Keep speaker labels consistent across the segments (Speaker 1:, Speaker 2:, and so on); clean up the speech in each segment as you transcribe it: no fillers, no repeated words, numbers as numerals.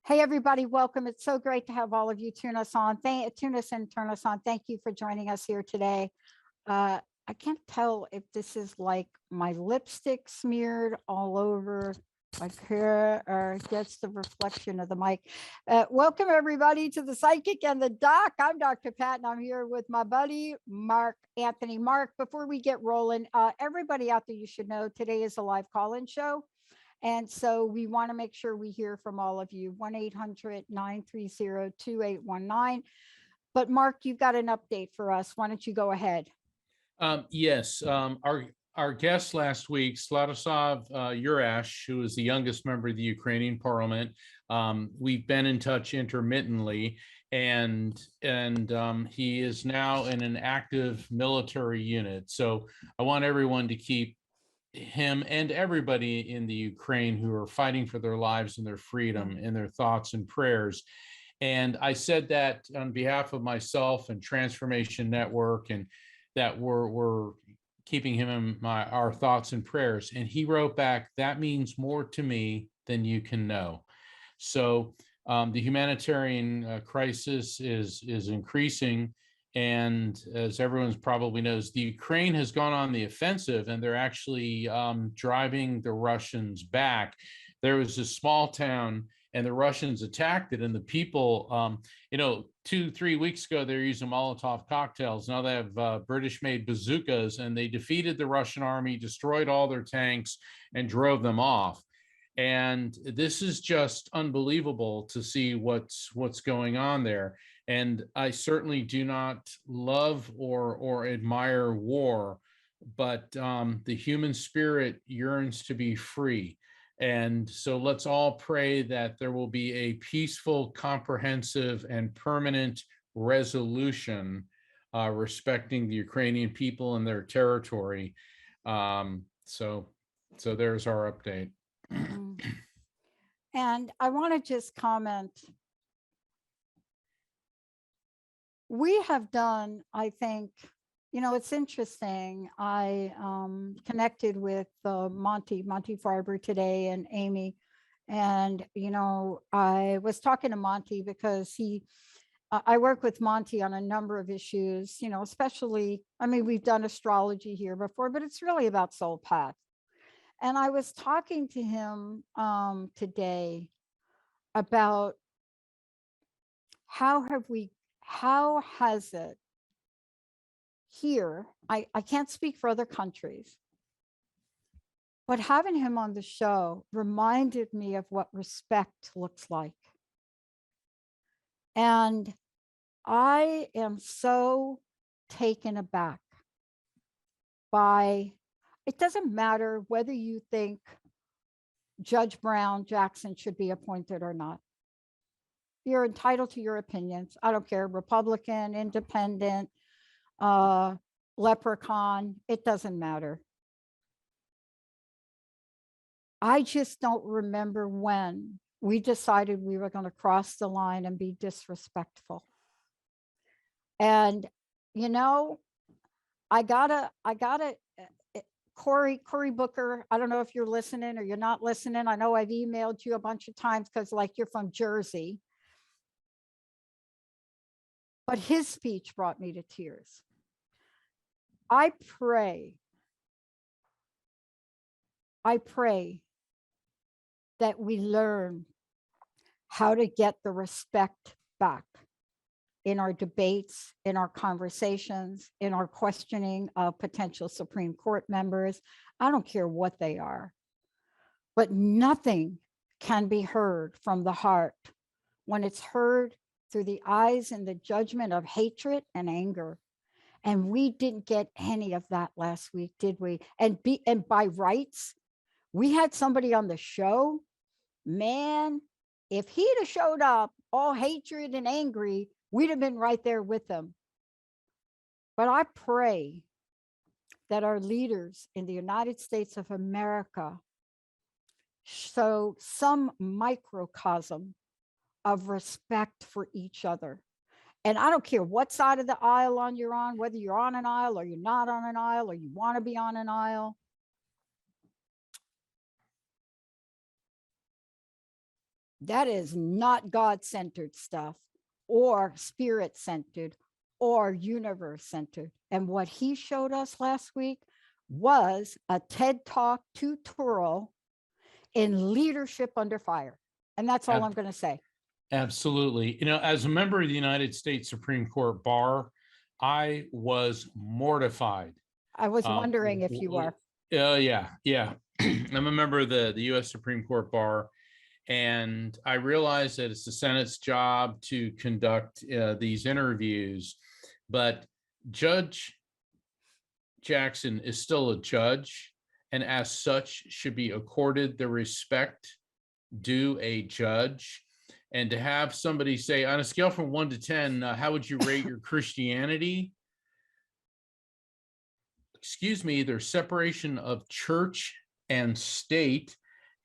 Speaker 1: Hey, everybody, welcome. It's so great to have all of you tune us and turn us on. Thank you for joining us here today. I can't tell if this is like my lipstick smeared all over like here or just the reflection of the mic. Welcome, everybody, to the Psychic and the Doc. I'm Dr. Pat, and I'm here with my buddy, Mark Anthony. Mark, before we get rolling, everybody out there, you should know today is a live call-in show. And so we want to make sure we hear from all of you, 1-800-930-2819. But Mark, you've got an update for us. Why don't you go ahead?
Speaker 2: Yes, our guest last week, Svatoslav Urash, who is the youngest member of the Ukrainian parliament, we've been in touch intermittently, and he is now in an active military unit. So I want everyone to keep him and everybody in the Ukraine who are fighting for their lives and their freedom in their thoughts and prayers. And I said that on behalf of myself and Transformation Network, and that we're keeping him in our thoughts and prayers. And he wrote back, "That means more to me than you can know." So the humanitarian crisis is increasing. And as everyone probably knows, the Ukraine has gone on the offensive, and they're actually driving the Russians back. There was a small town, and the Russians attacked it, and the people, 2-3 weeks ago, they're using Molotov cocktails. Now they have British-made bazookas, and they defeated the Russian army, destroyed all their tanks, and drove them off. And this is just unbelievable to see what's going on there. And I certainly do not love or admire war, but the human spirit yearns to be free. And so let's all pray that there will be a peaceful, comprehensive, and permanent resolution respecting the Ukrainian people and their territory. So there's our update.
Speaker 1: And I want to just comment. We have done, I think, it's interesting. I connected with Monty Farber today and Amy. And, I was talking to Monty because I work with Monty on a number of issues, especially, we've done astrology here before, but it's really about soul path. And I was talking to him today about how has it here, I can't speak for other countries, but having him on the show reminded me of what respect looks like. And I am so taken aback by, it doesn't matter whether you think Judge Brown Jackson should be appointed or not. You're entitled to your opinions. I don't care, Republican, independent, leprechaun, it doesn't matter. I just don't remember when we decided we were going to cross the line and be disrespectful. And, I gotta, Cory Booker, I don't know if you're listening or you're not listening. I know I've emailed you a bunch of times because you're from Jersey. But his speech brought me to tears. I pray that we learn how to get the respect back in our debates, in our conversations, in our questioning of potential Supreme Court members. I don't care what they are, but nothing can be heard from the heart when it's heard through the eyes and the judgment of hatred and anger. And we didn't get any of that last week, did we? And by rights, we had somebody on the show, man, if he'd have showed up all hatred and angry, we'd have been right there with them. But I pray that our leaders in the United States of America show some microcosm of respect for each other. And I don't care what side of the aisle you're on, whether you're on an aisle or you're not on an aisle or you want to be on an aisle. That is not God-centered stuff or spirit-centered or universe-centered. And what he showed us last week was a TED Talk tutorial in leadership under fire. And that's all I'm going to say.
Speaker 2: Absolutely. You know, as a member of the United States Supreme Court Bar, I was mortified.
Speaker 1: I was wondering if you were.
Speaker 2: Yeah. I'm a member of the U.S. Supreme Court Bar, and I realize that it's the Senate's job to conduct these interviews, but Judge Jackson is still a judge, and as such should be accorded the respect due a judge. And to have somebody say, on a scale from 1 to 10, how would you rate your Christianity? Excuse me, there's separation of church and state,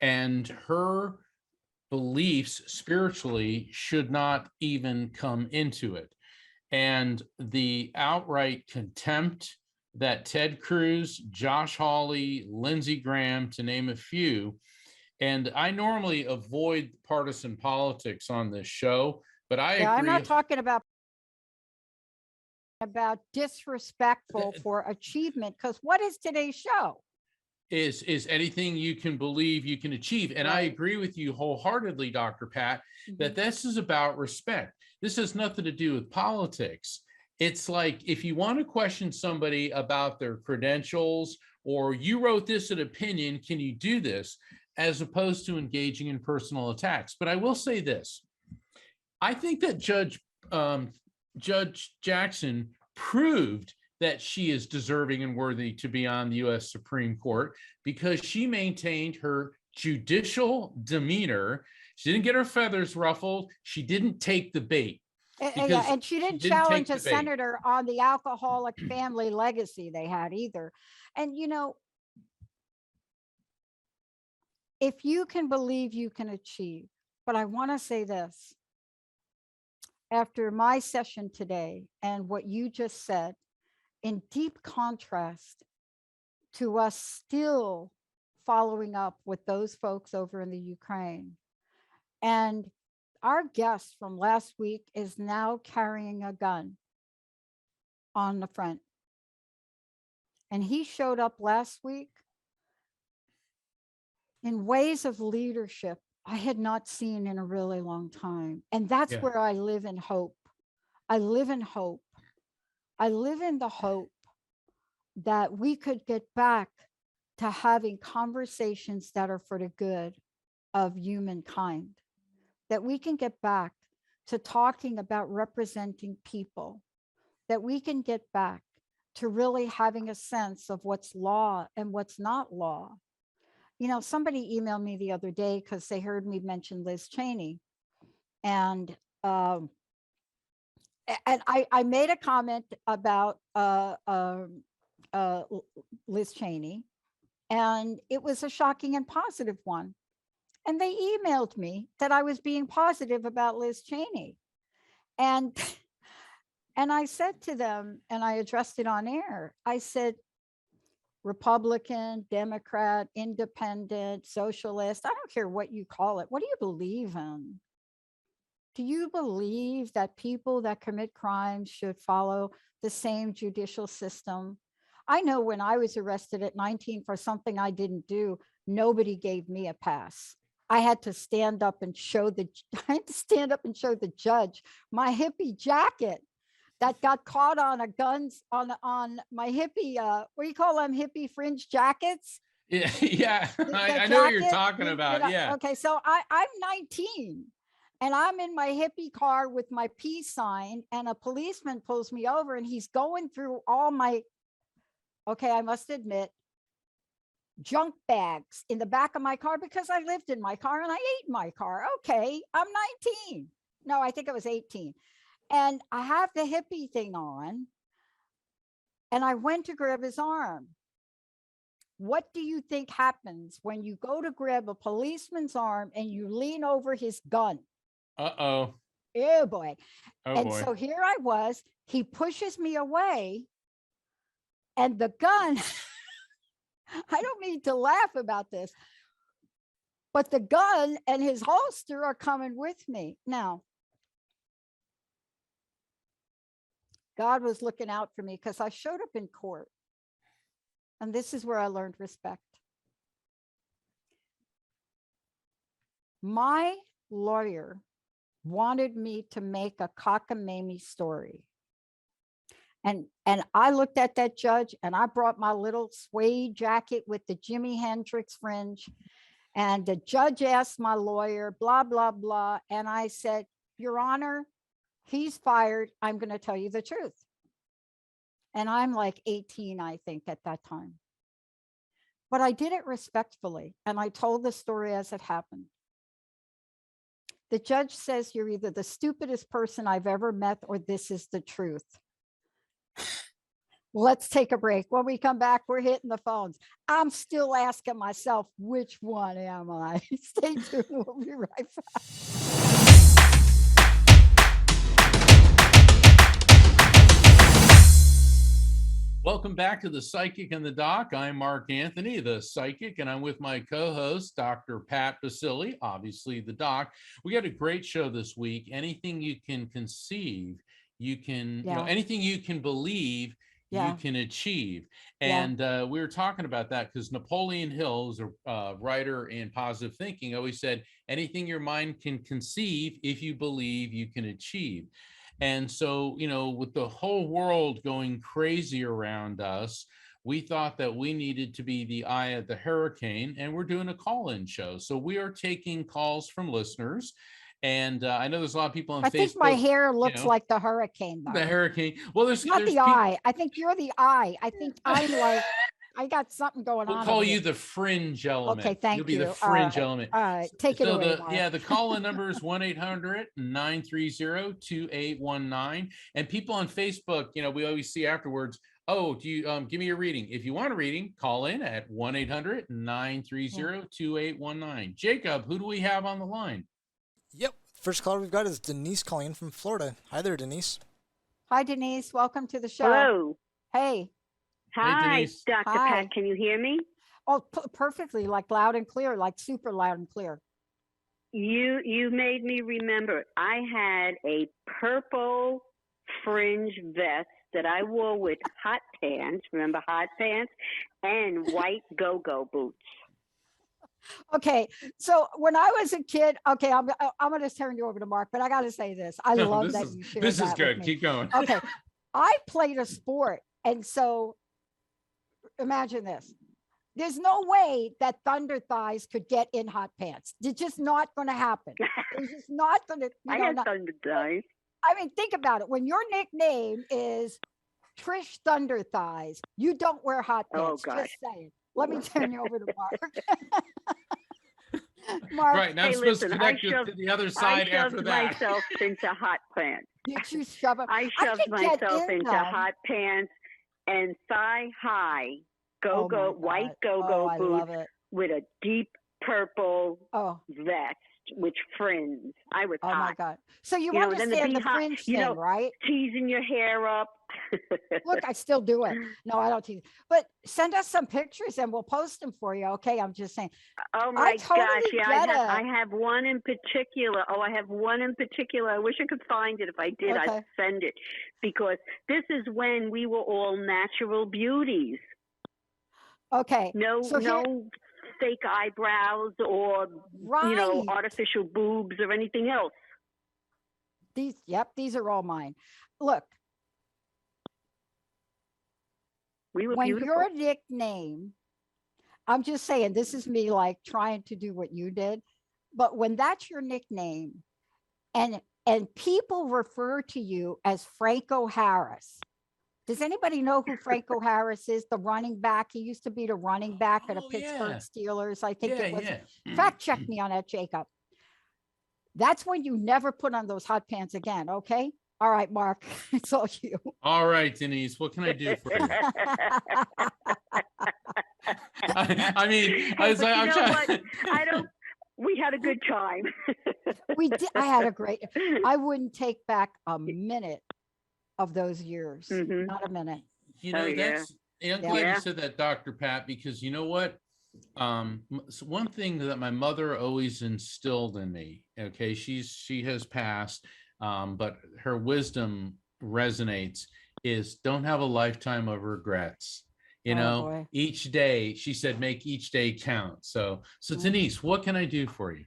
Speaker 2: and her beliefs spiritually should not even come into it. And the outright contempt that Ted Cruz, Josh Hawley, Lindsey Graham, to name a few, and I normally avoid partisan politics on this show, but I agree.
Speaker 1: I'm not talking about disrespectful for achievement, because what is today's show?
Speaker 2: Is anything you can believe you can achieve. And I agree with you wholeheartedly, Dr. Pat, that this is about respect. This has nothing to do with politics. It's like, if you want to question somebody about their credentials, or you wrote this an opinion, can you do this? As opposed to engaging in personal attacks. But I will say this. I think that Judge Jackson proved that she is deserving and worthy to be on the U.S. Supreme Court, because she maintained her judicial demeanor. She didn't get her feathers ruffled. She didn't take the bait.
Speaker 1: And she didn't challenge a senator on the alcoholic family legacy they had either. And, you know, if you can believe, you can achieve. But I want to say this. After my session today and what you just said, in deep contrast to us still following up with those folks over in the Ukraine. And our guest from last week is now carrying a gun on the front. And he showed up last week in ways of leadership I had not seen in a really long time. And that's where I live in hope. I live in hope. I live in the hope that we could get back to having conversations that are for the good of humankind, that we can get back to talking about representing people, that we can get back to really having a sense of what's law and what's not law. You know, somebody emailed me the other day because they heard me mention Liz Cheney. And I made a comment about Liz Cheney, and it was a shocking and positive one. And they emailed me that I was being positive about Liz Cheney. And I said to them, and I addressed it on air, I said, Republican, Democrat, independent, socialist, I don't care what you call it. What do you believe in? Do you believe that people that commit crimes should follow the same judicial system? I know when I was arrested at 19 for something I didn't do, nobody gave me a pass. I had to stand up and show the judge my hippie jacket that got caught on a guns on my hippie, what do you call them, hippie fringe jackets?
Speaker 2: Yeah. I know what you're talking about. You know, yeah.
Speaker 1: Okay, so I'm 19 and I'm in my hippie car with my peace sign, and a policeman pulls me over and he's going through all my, okay, I must admit, junk bags in the back of my car because I lived in my car and I ate in my car. Okay, I'm 19. No, I think I was 18. And I have the hippie thing on, and I went to grab his arm. What do you think happens when you go to grab a policeman's arm and you lean over his gun?
Speaker 2: Uh-oh.
Speaker 1: Oh boy.
Speaker 2: Oh boy.
Speaker 1: So here I was, he pushes me away, and the gun, I don't mean to laugh about this, But the gun and his holster are coming with me. Now, God was looking out for me because I showed up in court. And this is where I learned respect. My lawyer wanted me to make a cockamamie story. And I looked at that judge and I brought my little suede jacket with the Jimi Hendrix fringe. And the judge asked my lawyer, blah, blah, blah. And I said, Your Honor, he's fired. I'm going to tell you the truth. And I'm like 18, I think, at that time. But I did it respectfully. And I told the story as it happened. The judge says, You're either the stupidest person I've ever met, or this is the truth. Let's take a break. When we come back, we're hitting the phones. I'm still asking myself, which one am I? Stay tuned. We'll be right back.
Speaker 2: Welcome back to The Psychic and the Doc. I'm Mark Anthony, the Psychic, and I'm with my co-host, Dr. Pat Baccili, obviously the Doc. We got a great show this week. Anything you can conceive, you can, anything you can believe, you can achieve. And we were talking about that because Napoleon Hill is a writer in positive thinking, always said, anything your mind can conceive, if you believe, you can achieve. And so, with the whole world going crazy around us, we thought that we needed to be the eye of the hurricane, and we're doing a call-in show. So we are taking calls from listeners. And I know there's a lot of people on Facebook. I think
Speaker 1: my hair looks like the hurricane, though.
Speaker 2: The hurricane. Well, there's
Speaker 1: not the eye. I think you're the eye. I think I'm like, I got something going on.
Speaker 2: We'll call you the fringe element.
Speaker 1: Okay, thank you.
Speaker 2: You'll be the fringe element.
Speaker 1: All right, take it away.
Speaker 2: The call-in number is 1-800-930-2819. And people on Facebook, we always see afterwards, oh, do you give me a reading? If you want a reading, call in at 1-800-930-2819. Jacob, who do we have on the line?
Speaker 3: Yep. First caller we've got is Denise calling in from Florida. Hi there, Denise.
Speaker 1: Hi, Denise. Welcome to the show.
Speaker 4: Hello.
Speaker 1: Hey.
Speaker 4: Hi, hey, Dr.
Speaker 1: Hi.
Speaker 4: Pat. Can you hear me?
Speaker 1: Oh, perfectly, like loud and clear, like super loud and clear.
Speaker 4: You made me remember. I had a purple fringe vest that I wore with hot pants. Remember hot pants? And white go-go boots.
Speaker 1: Okay, so when I was a kid, okay, I'm going to turn you over to Mark, but I got to say this. I love that you shared
Speaker 2: this
Speaker 1: that
Speaker 2: is good.
Speaker 1: with me.
Speaker 2: Keep going.
Speaker 1: Okay, I played a sport, and so imagine this. There's no way that Thunder Thighs could get in hot pants. It's just not going to happen. It's just not going to.
Speaker 4: I had Thunder Thighs.
Speaker 1: I mean, think about it. When your nickname is Trish Thunder Thighs, you don't wear hot pants.
Speaker 4: Oh, gosh.
Speaker 1: Just saying. Let me turn you over to Mark. Mark.
Speaker 2: Right, now I'm supposed to connect you to the other side after that.
Speaker 4: I shoved myself into hot pants.
Speaker 1: Did you shove it?
Speaker 4: I shoved myself into hot pants and thigh-high white go-go boots with a deep purple vest, which fringe. I was hot.
Speaker 1: Oh, my God. So you understand the fringe thing, right?
Speaker 4: Teasing your hair up.
Speaker 1: Look, I still do it. No, I don't tease. But send us some pictures and we'll post them for you. Okay, I'm just saying.
Speaker 4: Oh my gosh, yeah, I have one in particular. I have one in particular. I wish I could find it. If I did, I'd send it, because this is when we were all natural beauties.
Speaker 1: Okay.
Speaker 4: No fake eyebrows or artificial boobs or anything else.
Speaker 1: These are all mine. Look. When your nickname, I'm just saying, this is me like trying to do what you did, but when that's your nickname and people refer to you as Franco Harris. Does anybody know who Franco Harris is? The running back. He used to be the running back at the Pittsburgh Steelers. I think it was. Fact check me on that, Jacob. That's when you never put on those hot pants again. Okay. All right, Mark, it's all you.
Speaker 2: All right, Denise, what can I do for you? I mean,
Speaker 4: we had a good time.
Speaker 1: We did. I had a great, I wouldn't take back a minute of those years. Not a minute.
Speaker 2: I'm glad you said that, Dr. Pat, because you know what? So one thing that my mother always instilled in me, okay, she has passed, but her wisdom resonates, is don't have a lifetime of regrets. You
Speaker 1: Oh,
Speaker 2: know,
Speaker 1: boy.
Speaker 2: each day, she said, make each day count. So
Speaker 1: Mm.
Speaker 2: Denise, what can I do for you?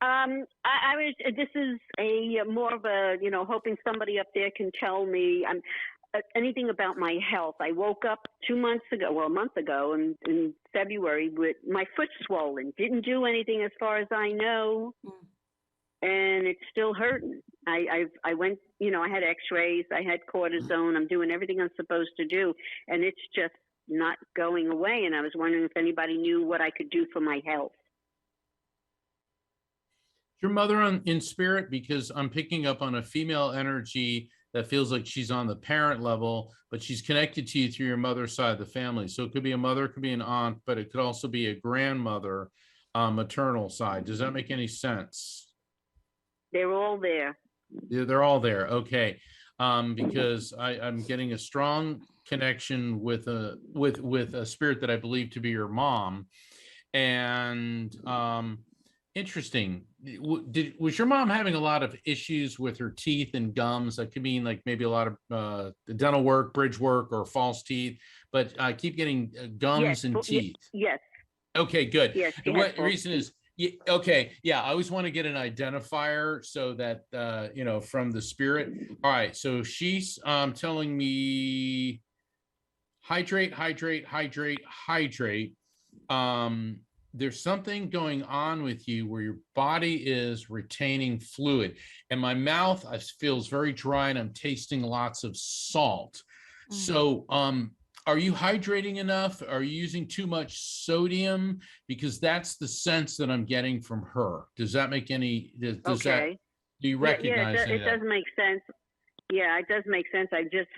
Speaker 4: I was. This is a more of a, hoping somebody up there can tell me anything about my health. I woke up 2 months ago, well, a month ago, in February, with my foot swollen. Didn't do anything as far as I know,
Speaker 1: Mm.
Speaker 4: and it's still hurting. I went, I had X-rays, I had cortisone. I'm doing everything I'm supposed to do, and it's just not going away. And I was wondering if anybody knew what I could do for my health.
Speaker 2: Your mother in spirit, because I'm picking up on a female energy that feels like she's on the parent level, but she's connected to you through your mother's side of the family. So it could be a mother, it could be an aunt, but it could also be a grandmother, maternal side. Does that make any sense?
Speaker 4: They're all there.
Speaker 2: They're all there. Okay. Because I'm getting a strong connection with a spirit that I believe to be your mom. And interesting. Was your mom having a lot of issues with her teeth and gums? That could mean like maybe a lot of dental work, bridge work, or false teeth. But I keep getting gums and teeth.
Speaker 4: Yes.
Speaker 2: Okay, good.
Speaker 4: Yes.
Speaker 2: The what reason is, okay, yeah, I always want to get an identifier so that from the spirit. All right, so she's telling me hydrate, hydrate, hydrate, hydrate. There's something going on with you where your body is retaining fluid, and my mouth feels very dry, and I'm tasting lots of salt.
Speaker 1: Mm.
Speaker 2: So, are you hydrating enough? Are you using too much sodium? Because that's the sense that I'm getting from her. Does that make any? Does
Speaker 4: Okay.
Speaker 2: that? Do you recognize
Speaker 4: it
Speaker 2: any of
Speaker 4: does
Speaker 2: that?
Speaker 4: make sense. Yeah, it does make sense. I just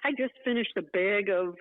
Speaker 4: I just finished a bag of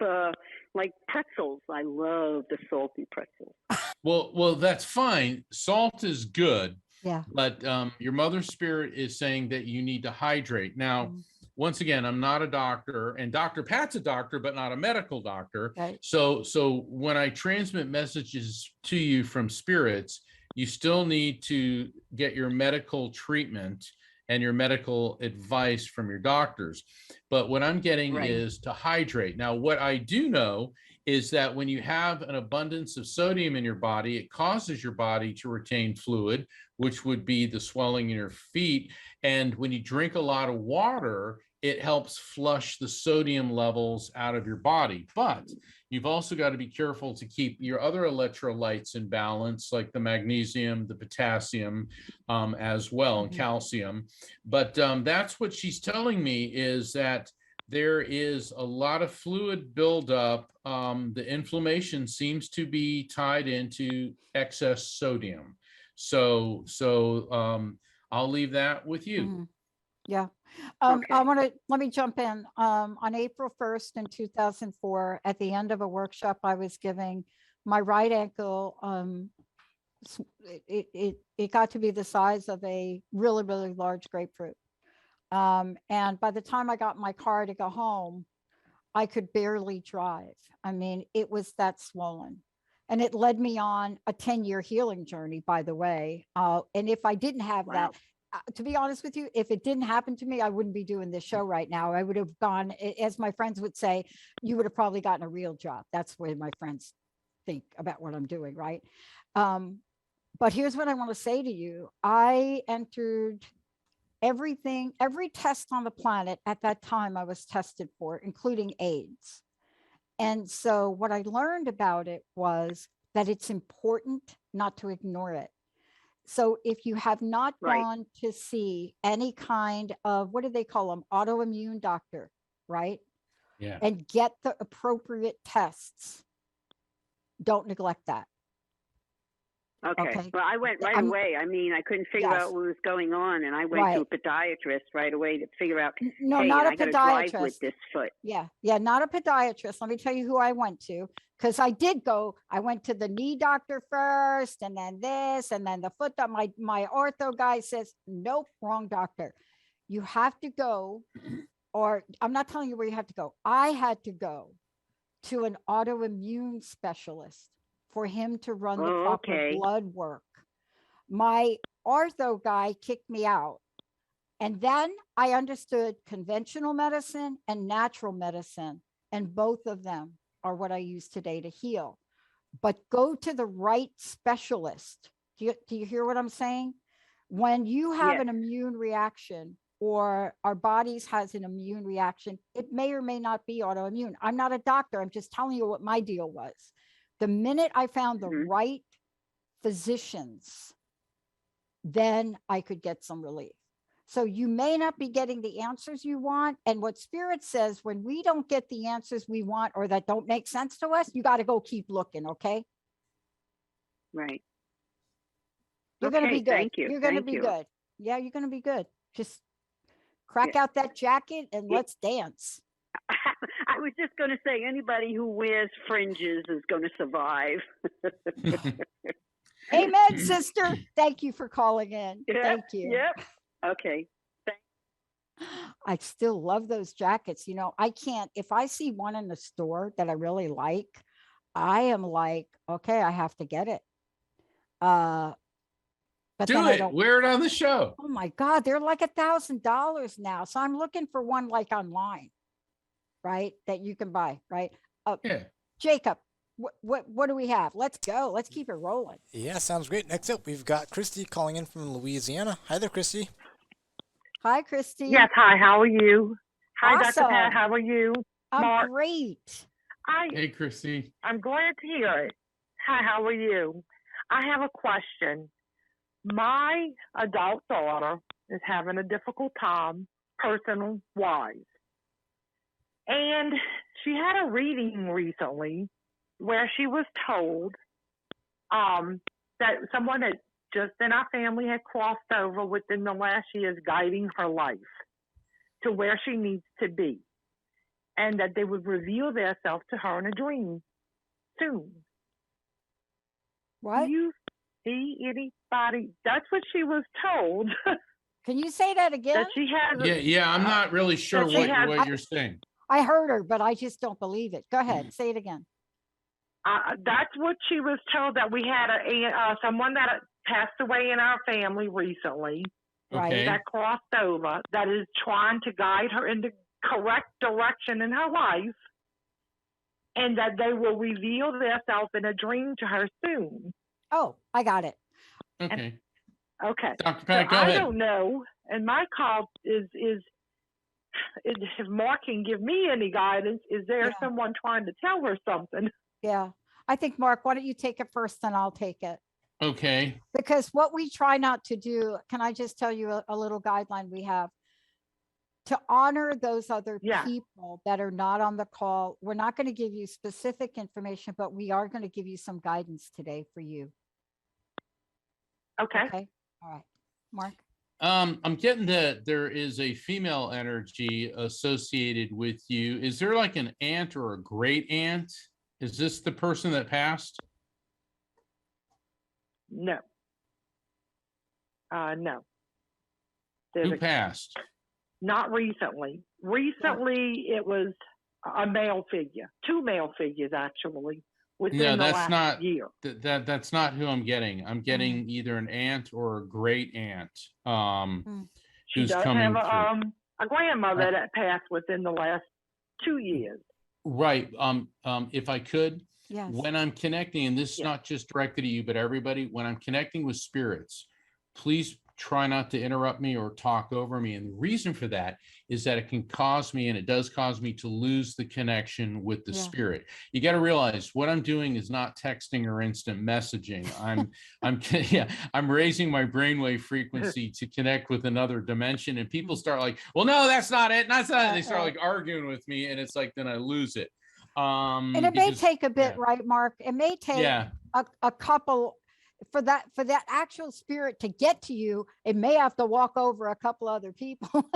Speaker 4: like pretzels. I love the salty pretzels.
Speaker 2: Well, that's fine. Salt is good.
Speaker 1: Yeah.
Speaker 2: But your mother's spirit is saying that you need to hydrate. Now,
Speaker 1: Mm.
Speaker 2: once again, I'm not a doctor, and Dr. Pat's a doctor, but not a medical doctor.
Speaker 1: Right.
Speaker 2: So when I transmit messages to you from spirits, you still need to get your medical treatment and your medical advice from your doctors. But what I'm getting
Speaker 4: Right.
Speaker 2: is to hydrate. Now, what I do know is that when you have an abundance of sodium in your body, it causes your body to retain fluid, which would be the swelling in your feet. And when you drink a lot of water, it helps flush the sodium levels out of your body. But you've also got to be careful to keep your other electrolytes in balance, like the magnesium, the potassium, as well, and calcium. But that's what she's telling me, is that there is a lot of fluid buildup. The inflammation seems to be tied into excess sodium. So I'll leave that with you.
Speaker 1: Mhm. Yeah.
Speaker 4: Okay.
Speaker 1: Let me jump in. On April 1st in 2004, at the end of a workshop I was giving, my right ankle, it got to be the size of a really, really large grapefruit. And by the time I got in my car to go home, I could barely drive. I mean, it was that swollen. And it led me on a 10-year healing journey, by the way. And if I didn't have that, to be honest with you, if it didn't happen to me, I wouldn't be doing this show right now. I would have gone, as my friends would say, you would have probably gotten a real job. That's what my friends think about what I'm doing, right? But here's what I want to say to you. I entered everything, every test on the planet at that time I was tested for, including AIDS. And so what I learned about it was that it's important not to ignore it. So if you have not
Speaker 4: Right.
Speaker 1: gone to see any kind of, what do they call them? Autoimmune doctor, right?
Speaker 2: Yeah.
Speaker 1: And get the appropriate tests, don't neglect that.
Speaker 4: Okay. Well, I went right
Speaker 1: I'm-
Speaker 4: away. I mean, I couldn't figure
Speaker 1: Yes.
Speaker 4: out what was going on, and I went to a podiatrist right away to figure out.
Speaker 1: No,
Speaker 4: hey,
Speaker 1: not a
Speaker 4: I got to drive with
Speaker 1: podiatrist.
Speaker 4: this foot.
Speaker 1: Yeah, not a podiatrist. Let me tell you who I went to, because I did go. I went to the knee doctor first, and then this, and then the foot. My ortho guy says, nope, wrong doctor. You have to go, or I'm not telling you where you have to go. I had to go to an autoimmune specialist for him to run the
Speaker 4: Oh,
Speaker 1: proper
Speaker 4: okay.
Speaker 1: blood work. My ortho guy kicked me out. And then I understood conventional medicine and natural medicine, and both of them are what I use today to heal. But go to the right specialist. Do you hear what I'm saying? When you have
Speaker 4: Yes.
Speaker 1: an immune reaction, or our bodies has an immune reaction, it may or may not be autoimmune. I'm not a doctor. I'm just telling you what my deal was. The minute I found the
Speaker 4: Mhm.
Speaker 1: right physicians, then I could get some relief. So you may not be getting the answers you want. And what Spirit says, when we don't get the answers we want or that don't make sense to us, you got to go keep looking. Okay.
Speaker 4: Right.
Speaker 1: You're going to
Speaker 4: Okay,
Speaker 1: be good.
Speaker 4: thank you,
Speaker 1: You're going to
Speaker 4: thank
Speaker 1: be
Speaker 4: you.
Speaker 1: good. Yeah, you're going to be good. Just crack out that jacket and
Speaker 4: Yeah.
Speaker 1: let's dance.
Speaker 4: I was just going to say, anybody who wears fringes is going to survive.
Speaker 1: Amen, sister. Thank you for calling in.
Speaker 4: Yep,
Speaker 1: Thank you.
Speaker 4: Yep. Okay.
Speaker 1: I still love those jackets. You know, I can't, if I see one in the store that I really like, I am like, okay, I have to get it. But
Speaker 2: Do
Speaker 1: then I
Speaker 2: it.
Speaker 1: don't.
Speaker 2: Wear it on the show.
Speaker 1: Oh my God, they're like $1,000 now. So I'm looking for one like online, right? That you can buy, right?
Speaker 2: Yeah.
Speaker 1: Jacob, what do we have? Let's go. Let's keep it rolling.
Speaker 3: Yeah, sounds great. Next up, we've got Christy calling in from Louisiana. Hi there, Christy.
Speaker 1: Hi, Christy.
Speaker 5: Yes, hi, how are you? Hi, Dr. Pat,
Speaker 1: Awesome.
Speaker 5: how are you?
Speaker 1: I'm
Speaker 5: Mark.
Speaker 1: great.
Speaker 2: Hey, Christy.
Speaker 5: I'm glad to hear it. Hi, how are you? I have a question. My adult daughter is having a difficult time personal-wise. And she had a reading recently where she was told that someone that just in our family had crossed over within the last years guiding her life to where she needs to be, and that they would reveal themselves to her in a dream soon.
Speaker 1: What?
Speaker 5: Do you see anybody? That's what she was told.
Speaker 1: Can you say that again?
Speaker 5: That she has.
Speaker 2: Yeah. I'm not really sure
Speaker 5: she has-
Speaker 2: what you're saying.
Speaker 1: I heard her, but I just don't believe it. Go ahead. Say it again.
Speaker 5: That's what she was told, that we had someone that passed away in our family recently.
Speaker 1: Right.
Speaker 2: Okay.
Speaker 5: That crossed over, that is trying to guide her in the correct direction in her life, and that they will reveal themselves in a dream to her soon.
Speaker 1: Oh, I got it.
Speaker 2: Okay.
Speaker 5: Okay.
Speaker 2: Dr. Pat, go
Speaker 5: I
Speaker 2: ahead.
Speaker 5: don't know, and my call is if Mark can give me any guidance, is there
Speaker 1: Yeah.
Speaker 5: someone trying to tell her something?
Speaker 1: Yeah. I think, Mark, why don't you take it first, then I'll take it.
Speaker 2: Okay.
Speaker 1: Because what we try not to do, can I just tell you a little guideline we have? To honor those other
Speaker 5: Yeah.
Speaker 1: people that are not on the call, we're not going to give you specific information, but we are going to give you some guidance today for you.
Speaker 5: Okay.
Speaker 1: Okay. All right. Mark.
Speaker 2: I'm getting that there is a female energy associated with you. Is there like an aunt or a great aunt? Is this the person that passed?
Speaker 5: No. No.
Speaker 2: Who passed?
Speaker 5: Not recently. Recently, it was a male figure, two male figures actually, within
Speaker 2: No,
Speaker 5: the
Speaker 2: that's
Speaker 5: last
Speaker 2: not
Speaker 5: year.
Speaker 2: that's not who I'm getting. I'm getting either an aunt or a great aunt.
Speaker 5: She
Speaker 2: Who's
Speaker 5: does
Speaker 2: coming
Speaker 5: have
Speaker 2: through.
Speaker 5: a grandmother that passed within the last 2 years.
Speaker 2: Right. If I could,
Speaker 1: Yes.
Speaker 2: when I'm connecting, and this is
Speaker 5: Yeah.
Speaker 2: not just directed to you, but everybody, when I'm connecting with spirits, please try not to interrupt me or talk over me. And the reason for that is that it can cause me, and it does cause me, to lose the connection with the
Speaker 1: Yeah.
Speaker 2: spirit. You got to realize what I'm doing is not texting or instant messaging. I'm raising my brainwave frequency to connect with another dimension. And people start like, well, no, that's not it. That's not it. They start like arguing with me, and it's like, then I lose it.
Speaker 1: And it may take a bit, right, Mark? It may take a couple for that actual spirit to get to you. It may have to walk over a couple other people.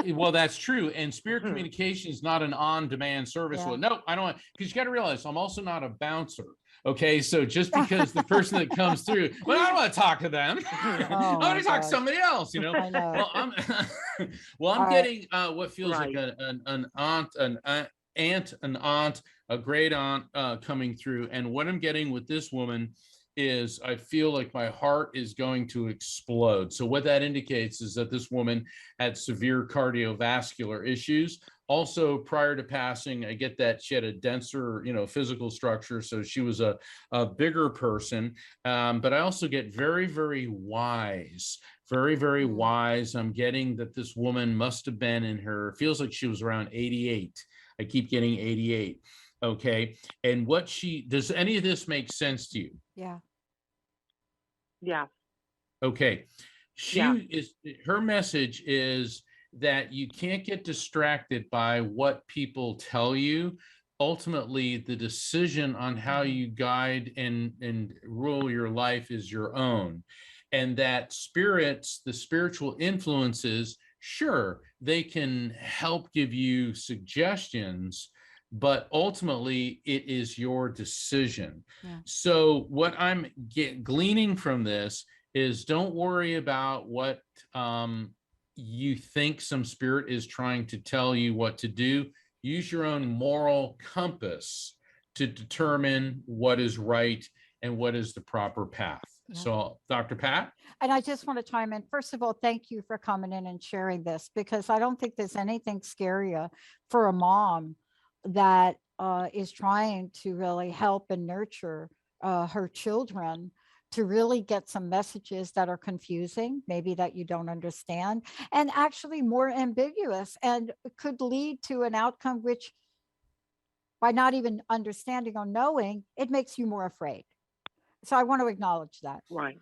Speaker 2: Well, that's true. And spirit communication is not an on-demand service.
Speaker 1: Yeah.
Speaker 2: Well, no, I don't want, because you got to realize I'm also not a bouncer. Okay, so just because the person that comes through, well, I don't want to talk to them. I want to talk to somebody else, you know.
Speaker 1: I know.
Speaker 2: Well, I'm
Speaker 1: All right.
Speaker 2: getting what feels like
Speaker 5: Right.
Speaker 2: an aunt, an aunt, a great aunt coming through. And what I'm getting with this woman is I feel like my heart is going to explode. So what that indicates is that this woman had severe cardiovascular issues. Also, prior to passing, I get that she had a denser, physical structure. So she was a bigger person. But I also get very, very wise, very, very wise. I'm getting that this woman must have been feels like she was around 88. I keep getting 88. Okay. And does any of this make sense to you?
Speaker 1: Yeah.
Speaker 5: Yeah.
Speaker 2: Okay.
Speaker 5: Yeah.
Speaker 2: Her message is that you can't get distracted by what people tell you. Ultimately, the decision on how you guide and rule your life is your own. And that the spiritual influences, sure, they can help give you suggestions, but ultimately it is your decision.
Speaker 1: Yeah.
Speaker 2: So what I'm gleaning from this is, don't worry about what you think some spirit is trying to tell you what to do. Use your own moral compass to determine what is right and what is the proper path.
Speaker 1: Yeah.
Speaker 2: So, Dr. Pat?
Speaker 1: And I just want to chime in. First of all, thank you for coming in and sharing this, because I don't think there's anything scarier for a mom that is trying to really help and nurture her children to really get some messages that are confusing, maybe that you don't understand, and actually more ambiguous, and could lead to an outcome which, by not even understanding or knowing, it makes you more afraid. So I want to acknowledge that.
Speaker 5: Right.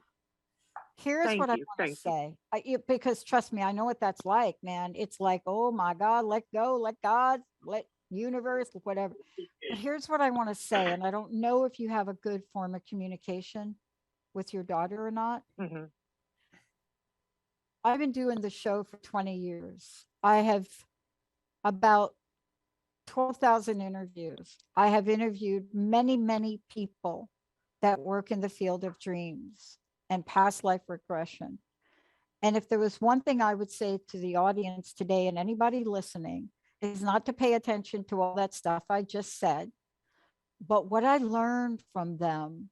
Speaker 1: Here's
Speaker 5: Thank
Speaker 1: what I
Speaker 5: you.
Speaker 1: want to
Speaker 5: Thank
Speaker 1: say, because trust me, I know what that's like, man. It's like, oh my God, let go, let God, let universe, whatever. But here's what I want to say, and I don't know if you have a good form of communication with your daughter or not.
Speaker 5: you.
Speaker 1: I've been doing the show for 20 years. I have about 12,000 interviews. I have interviewed many, many people that work in the field of dreams and past life regression. And if there was one thing I would say to the audience today and anybody listening, is not to pay attention to all that stuff I just said. But what I learned from them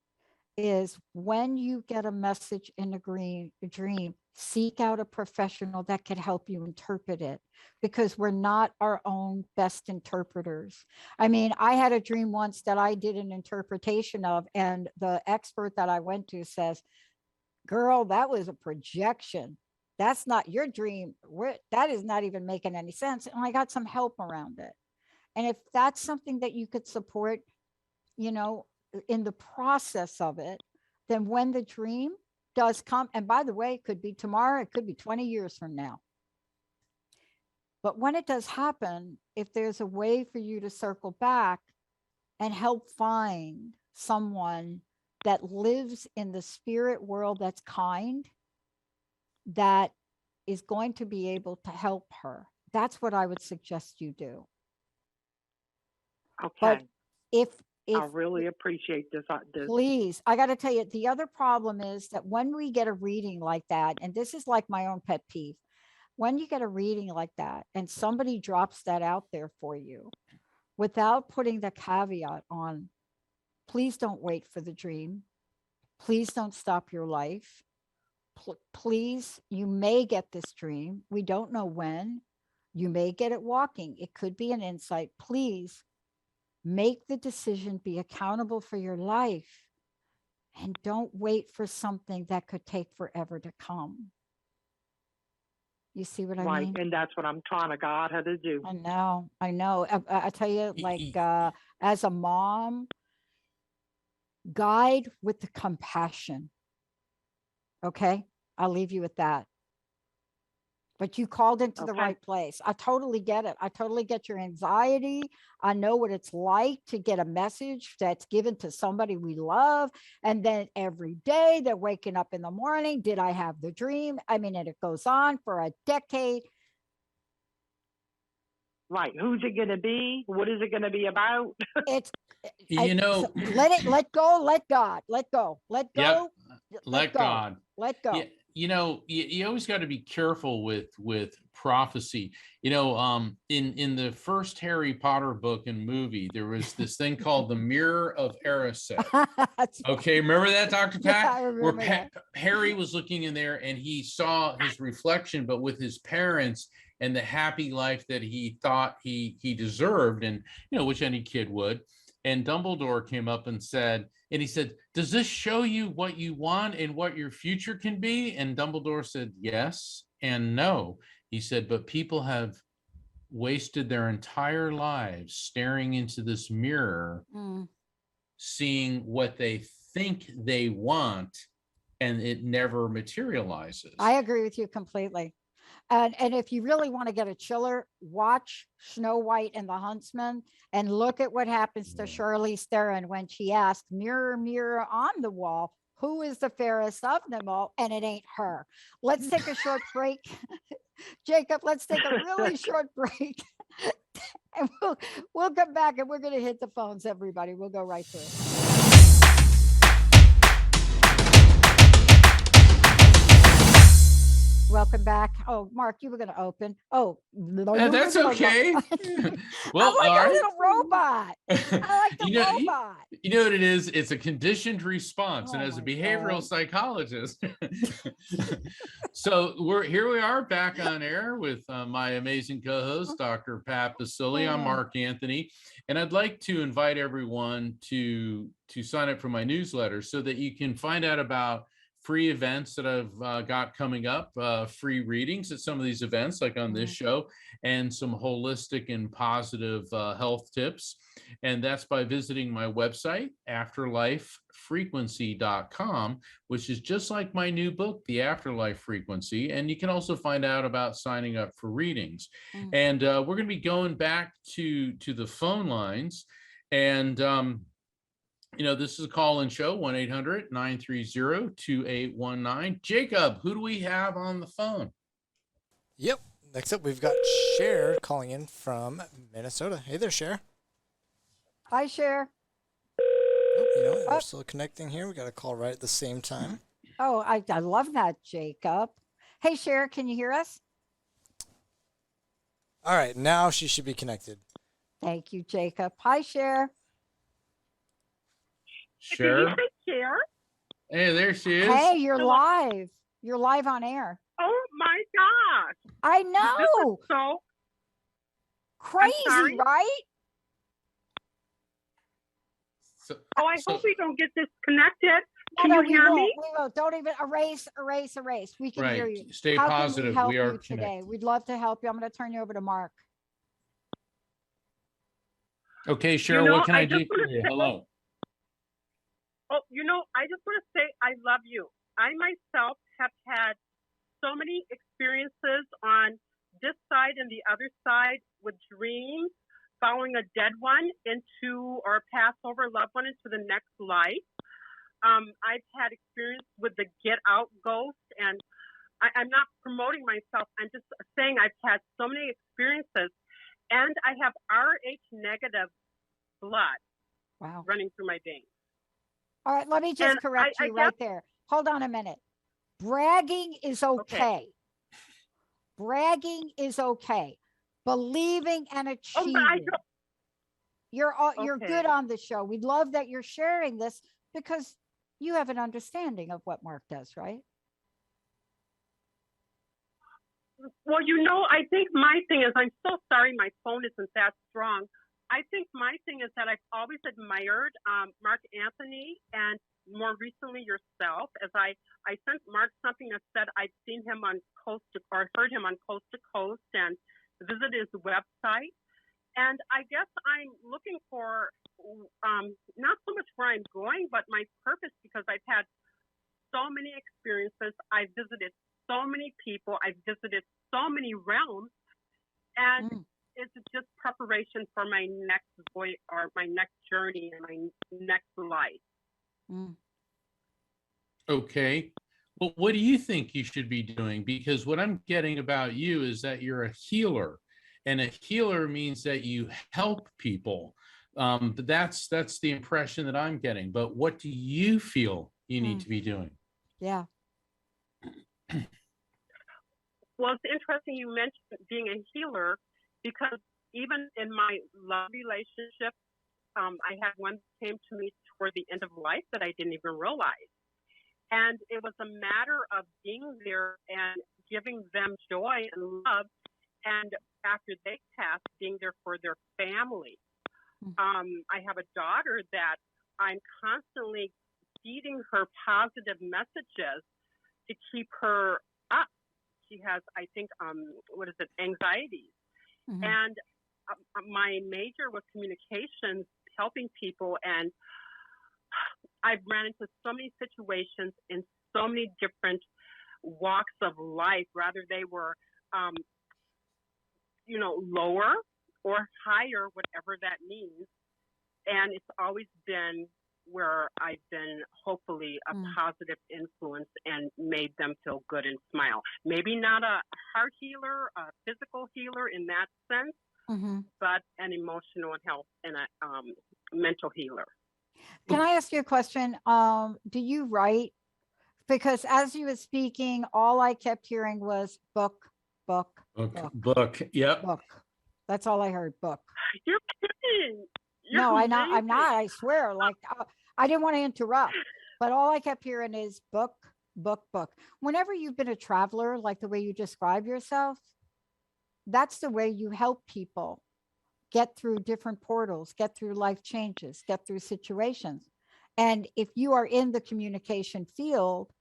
Speaker 1: is, when you get a message in a dream, seek out a professional that could help you interpret it, because we're not our own best interpreters. I mean, I had a dream once that I did an interpretation of, and the expert that I went to says, girl, that was a projection. That's not your dream. That is not even making any sense. And I got some help around it. And if that's something that you could support, in the process of it, then when the dream does come, and by the way, it could be tomorrow, it could be 20 years from now. But when it does happen, if there's a way for you to circle back and help find someone that lives in the spirit world that's kind, that is going to be able to help her, that's what I would suggest you do.
Speaker 5: Okay.
Speaker 1: But if
Speaker 5: I really appreciate this.
Speaker 1: Please, I got to tell you, the other problem is that when we get a reading like that, and this is like my own pet peeve, when you get a reading like that and somebody drops that out there for you without putting the caveat on, please don't wait for the dream. Please don't stop your life. Please, you may get this dream. We don't know when. You may get it walking. It could be an insight. Please make the decision, be accountable for your life, and don't wait for something that could take forever to come. You see what I
Speaker 5: Right.
Speaker 1: mean?
Speaker 5: And that's what I'm trying to guide her to do.
Speaker 1: I know. I tell you, like, as a mom, guide with the compassion. Okay. I'll leave you with that. But you called into the right place. I totally get it. I totally get your anxiety. I know what it's like to get a message that's given to somebody we love. And then every day they're waking up in the morning. Did I have the dream? I mean, and it goes on for a decade.
Speaker 5: Right. Who's it going to be? What is it going to be about?
Speaker 1: It's,
Speaker 2: let
Speaker 1: go, let God, let go, let go.
Speaker 2: Yep. Let
Speaker 1: go.
Speaker 2: God.
Speaker 1: Let go.
Speaker 2: Yeah, you always got to be careful with prophecy. In the first Harry Potter book and movie, there was this thing called the Mirror of Erised.
Speaker 1: That's
Speaker 2: Okay, remember that, Dr.
Speaker 1: Yeah,
Speaker 2: Pat?
Speaker 1: I
Speaker 2: Where
Speaker 1: remember that.
Speaker 2: Harry was looking in there and he saw his reflection, but with his parents and the happy life that he thought he deserved, and which any kid would. And Dumbledore came up and he said, "Does this show you what you want and what your future can be?" And Dumbledore said, "Yes and no." He said, "But people have wasted their entire lives staring into this mirror,
Speaker 1: Mm.
Speaker 2: seeing what they think they want, and it never materializes."
Speaker 1: I agree with you completely. And if you really want to get a chiller, watch Snow White and the Huntsman and look at what happens to Charlize Theron when she asks, "Mirror, mirror on the wall, who is the fairest of them all?" And it ain't her. Let's take a short break. Jacob, let's take a really short break. And we'll come back and we're going to hit the phones, everybody. We'll go right through it. Welcome back. Oh, Mark, you were going to open. Oh,
Speaker 2: That's okay.
Speaker 1: Well, I'm like
Speaker 2: all
Speaker 1: a
Speaker 2: right.
Speaker 1: little robot. I like the robot.
Speaker 2: You know what it is? It's a conditioned response. And
Speaker 1: Oh
Speaker 2: as a
Speaker 1: my
Speaker 2: behavioral
Speaker 1: God.
Speaker 2: psychologist, so we are back on air with my amazing co-host, Dr. Pat Baccili. I'm Mark Anthony, and I'd like to invite everyone to sign up for my newsletter so that you can find out about free events that I've got coming up, free readings at some of these events, like on this show, and some holistic and positive health tips. And that's by visiting my website, afterlifefrequency.com, which is just like my new book, The Afterlife Frequency. And you can also find out about signing up for readings. And we're going to be going back to the phone lines. And this is a call-in show, 1-800-930-2819. Jacob, who do we have on the phone?
Speaker 3: Yep. Next up, we've got Cher calling in from Minnesota. Hey there, Cher.
Speaker 1: Hi, Cher.
Speaker 3: Oh, we're still connecting here. We got a call right at the same time.
Speaker 1: Oh, I love that, Jacob. Hey, Cher, can you hear us?
Speaker 3: All right, now she should be connected.
Speaker 1: Thank you, Jacob. Hi, Cher.
Speaker 2: Sure.
Speaker 5: Did you say Cher?
Speaker 2: Hey, there she is.
Speaker 1: Hey, you're live. You're live on air.
Speaker 5: Oh my gosh!
Speaker 1: I
Speaker 5: This
Speaker 1: know.
Speaker 5: is so
Speaker 1: Crazy,
Speaker 5: sorry?
Speaker 1: right?
Speaker 5: Oh, I hope we don't get disconnected. Can
Speaker 1: No,
Speaker 5: you
Speaker 1: we
Speaker 5: hear
Speaker 1: won't.
Speaker 5: me?
Speaker 1: We won't. Don't even erase. We can hear
Speaker 2: Right.
Speaker 1: you.
Speaker 2: Stay
Speaker 1: How
Speaker 2: positive.
Speaker 1: Can we help
Speaker 2: We are
Speaker 1: you today?
Speaker 2: connected.
Speaker 1: We'd love to help you. I'm going to turn you over to Mark.
Speaker 2: Okay, Cheryl, what can I do
Speaker 5: just
Speaker 2: for
Speaker 5: wanna
Speaker 2: you?
Speaker 5: say-
Speaker 2: Hello.
Speaker 5: Oh, I just want to say I love you. I myself have had so many experiences on this side and the other side with dreams, following a dead one into or pass over loved one into the next life. I've had experience with the get out ghost, and I'm not promoting myself. I'm just saying I've had so many experiences, and I have RH negative blood
Speaker 1: Wow.
Speaker 5: running through my veins.
Speaker 1: All right. Let me just
Speaker 5: And
Speaker 1: correct
Speaker 5: I
Speaker 1: you right there. Hold on a minute. Bragging is okay. Bragging is okay. Believing and
Speaker 5: Oh,
Speaker 1: achieving.
Speaker 5: but I don't.
Speaker 1: You're
Speaker 5: Okay.
Speaker 1: good on the show. We'd love that you're sharing this because you have an understanding of what Mark does, right?
Speaker 5: Well, I think my thing is, I'm so sorry my phone isn't that strong. I think my thing is that I've always admired Mark Anthony and more recently yourself, as I sent Mark something that said I've seen him on Coast to, or heard him on Coast to Coast and visited his website. And I guess I'm looking for not so much where I'm going, but my purpose, because I've had so many experiences. I've visited so many people. I've visited so many realms. And it's just preparation for my next voyage or my next journey and my next life.
Speaker 2: Okay. Well, what do you think you should be doing? Because what I'm getting about you is that you're a healer, and a healer means that you help people. But that's the impression that I'm getting. But what do you feel you need to be doing?
Speaker 1: Yeah.
Speaker 6: Well, it's interesting you mentioned being a healer because even in my love relationship, I had one that came to me toward the end of life that I didn't even realize. And it was a matter of being there and giving them joy and love. And after they passed, being there for their family. I have a daughter that I'm constantly feeding her positive messages to keep her up. She has, I think, anxiety.
Speaker 1: Mhm.
Speaker 6: And my major was communications, helping people. And I've ran into so many situations in so many different walks of life, whether they were, lower or higher, whatever that means. And it's always been where I've been hopefully a positive influence and made them feel good and smile. Maybe not a heart healer, a physical healer in that sense, but an emotional and health and a mental healer.
Speaker 1: Can I ask you a question? Do you write? Because as you were speaking, all I kept hearing was book, book,
Speaker 2: Book. Yep.
Speaker 1: book. That's all I heard, book.
Speaker 6: You're kidding. You're
Speaker 1: No, I'm
Speaker 6: amazing.
Speaker 1: not, I swear. Like, I didn't want to interrupt, but all I kept hearing is book, book, book. Whenever you've been a traveler, like the way you describe yourself, that's the way you help people get through different portals, get through life changes, get through situations. And if you are in the communication field,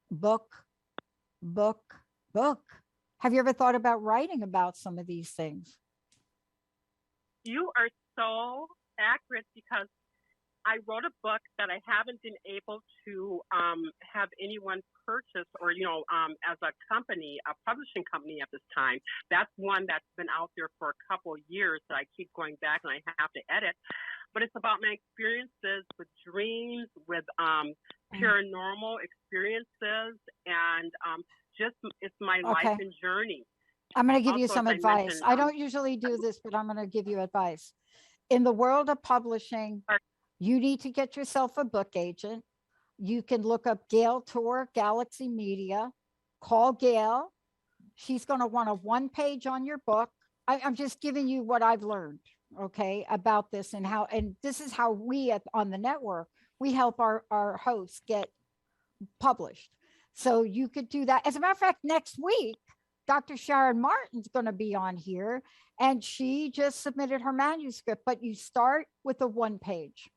Speaker 1: book, book, book. Have you ever thought about writing about some of these things?
Speaker 6: You are so accurate because I wrote a book that I haven't been able to have anyone purchase or, as a company, a publishing company at this time. That's one that's been out there for a couple of years that I keep going back and I have to edit. But it's about my experiences with dreams, with paranormal experiences, and just it's my life and journey.
Speaker 1: I'm going to give you
Speaker 6: Also,
Speaker 1: some
Speaker 6: as I
Speaker 1: advice.
Speaker 6: mentioned,
Speaker 1: I don't usually do this, but I'm going to give you advice. In the world of publishing, you need to get yourself a book agent. You can look up Gail Tour, Galaxy Media. Call Gail. She's going to want a one page on your book. I'm just giving you what I've learned, okay, about this and how, and this is how we on the network, we help our hosts get published. So you could do that. As a matter of fact, next week, Dr. Sharon Martin's going to be on here and she just submitted her manuscript, but you start with a one page,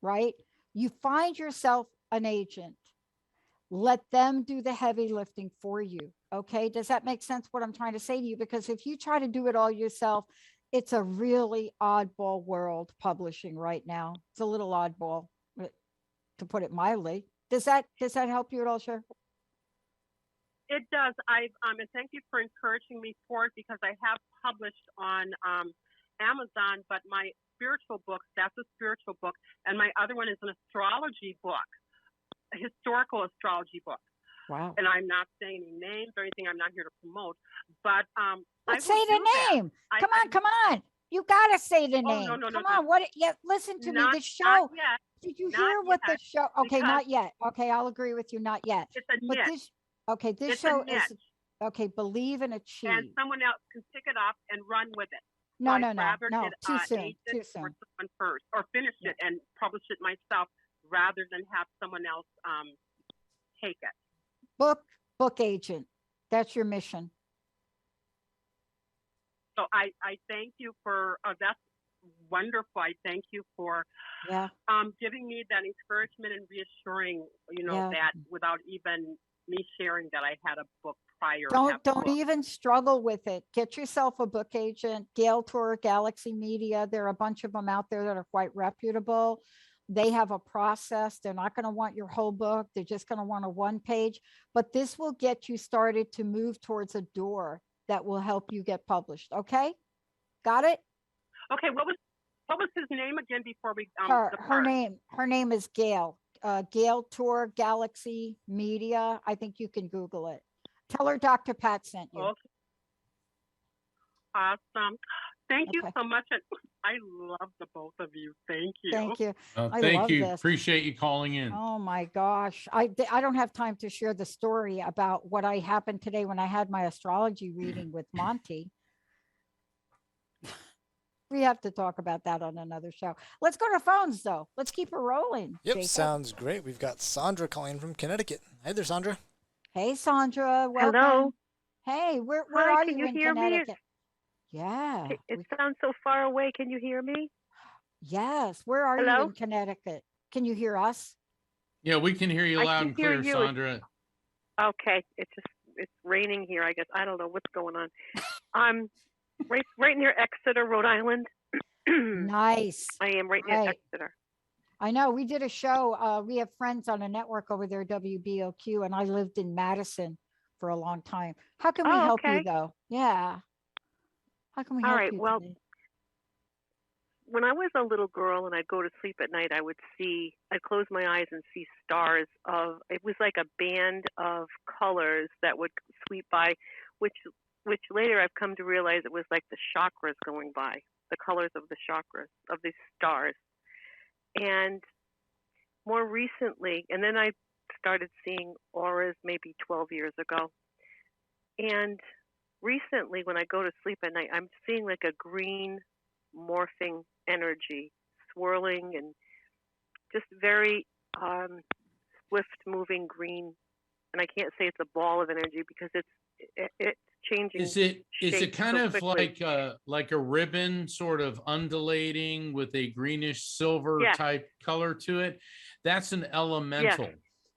Speaker 1: right? You find yourself an agent. Let them do the heavy lifting for you. Okay. Does that make sense what I'm trying to say to you? Because if you try to do it all yourself, it's a really oddball world publishing right now. It's a little oddball, to put it mildly. Does that help you at all, Cher?
Speaker 6: It does. And thank you for encouraging me for it because I have published on Amazon, but my spiritual books, that's a spiritual book. And my other one is an astrology book, a historical astrology book.
Speaker 1: Wow.
Speaker 6: And I'm not saying any names or anything. I'm not here to promote, but
Speaker 1: let's say the name. Come on. You got to say the name.
Speaker 6: No,
Speaker 1: come on. What? Yeah. Listen to me. The show. Did you hear what the show? Okay. Not yet. Okay. I'll agree with you. Not yet.
Speaker 6: It's a niche.
Speaker 1: This show is okay. Believe and achieve.
Speaker 6: And someone else can pick it up and run with it.
Speaker 1: No.
Speaker 6: Too
Speaker 1: soon. Too soon.
Speaker 6: Or someone first, or finish it and publish it myself, rather than have someone else take it.
Speaker 1: Book agent. That's your mission.
Speaker 6: So I thank you for that's wonderful. I thank you for giving me that encouragement and reassuring, that without even me sharing that I had a book prior.
Speaker 1: Don't even struggle with it. Get yourself a book agent. Gail Tour, Galaxy Media. There are a bunch of them out there that are quite reputable. They have a process. They're not going to want your whole book. They're just going to want a one page, but this will get you started to move towards a door that will help you get published. Okay. Got it?
Speaker 6: Okay. What was his name again before we,
Speaker 1: her name is Gail, Gail Tour Galaxy Media. I think you can Google it. Tell her Dr. Pat sent you.
Speaker 6: Okay. Awesome. Thank you
Speaker 1: Okay.
Speaker 6: so much. And I love the both of you. Thank you.
Speaker 1: Thank you. I
Speaker 2: Thank
Speaker 1: love
Speaker 2: you.
Speaker 1: this.
Speaker 2: Appreciate you calling in.
Speaker 1: Oh my gosh. I don't have time to share the story about what I happened today when I had my astrology reading with Monty. We have to talk about that on another show. Let's go to phones though. Let's keep it rolling.
Speaker 3: Yep,
Speaker 1: Jacob.
Speaker 3: sounds great. We've got Sandra calling from Connecticut. Hi there, Sandra.
Speaker 1: Hey Sandra, welcome.
Speaker 7: Hello.
Speaker 1: Hey, where
Speaker 7: Hi,
Speaker 1: are
Speaker 7: can
Speaker 1: you
Speaker 7: you
Speaker 1: in
Speaker 7: hear me?
Speaker 1: Connecticut? Yeah.
Speaker 7: It sounds so far away. Can you hear me?
Speaker 1: Yes. Where are you
Speaker 7: Hello?
Speaker 1: in Connecticut? Can you hear us?
Speaker 2: Yeah, we can hear you
Speaker 7: I
Speaker 2: loud
Speaker 7: can
Speaker 2: and
Speaker 7: hear
Speaker 2: clear,
Speaker 7: you.
Speaker 2: Sandra.
Speaker 7: Okay. It's raining here, I guess. I don't know what's going on. I'm right near Exeter, Rhode Island.
Speaker 1: Nice.
Speaker 7: I am right near
Speaker 1: Right.
Speaker 7: Exeter.
Speaker 1: I know we did a show. We have friends on a network over there, WBOQ, and I lived in Madison for a long time. How can we
Speaker 7: Oh,
Speaker 1: help you
Speaker 7: okay.
Speaker 1: though? Yeah. How can we
Speaker 7: All
Speaker 1: help
Speaker 7: right.
Speaker 1: you
Speaker 7: Well,
Speaker 1: today?
Speaker 7: when I was a little girl and I'd go to sleep at night, I'd close my eyes and see stars it was like a band of colors that would sweep by, which later I've come to realize it was like the chakras going by, the colors of the chakras of these stars. And more recently, and then I started seeing auras maybe 12 years ago. And recently, when I go to sleep at night, I'm seeing like a green morphing energy swirling and just very swift moving green. And I can't say it's a ball of energy because it's changing.
Speaker 2: Is it
Speaker 7: shape
Speaker 2: kind
Speaker 7: so
Speaker 2: of
Speaker 7: quickly.
Speaker 2: like a ribbon sort of undulating with a greenish silver
Speaker 7: Yes.
Speaker 2: type color to it? That's an elemental.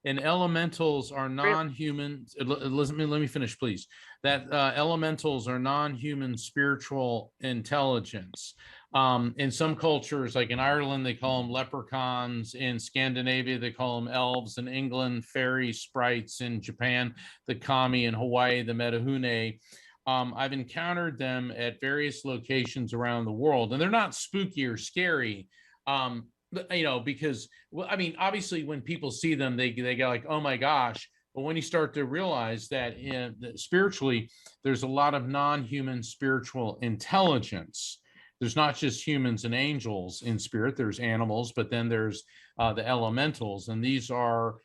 Speaker 2: And elementals are non-human. Let me finish, please. That elementals are non-human spiritual intelligence. In some cultures, like in Ireland, they call them leprechauns. In Scandinavia, they call them elves. In England, fairy sprites. In Japan, the kami. In Hawaii, the metahune. I've encountered them at various locations around the world, and they're not spooky or scary. Because, well, I mean, obviously when people see them, they go like, oh my gosh. But when you start to realize that spiritually, there's a lot of non-human spiritual intelligence. There's not just humans and angels in spirit, there's animals, but then there's the elementals. And these are,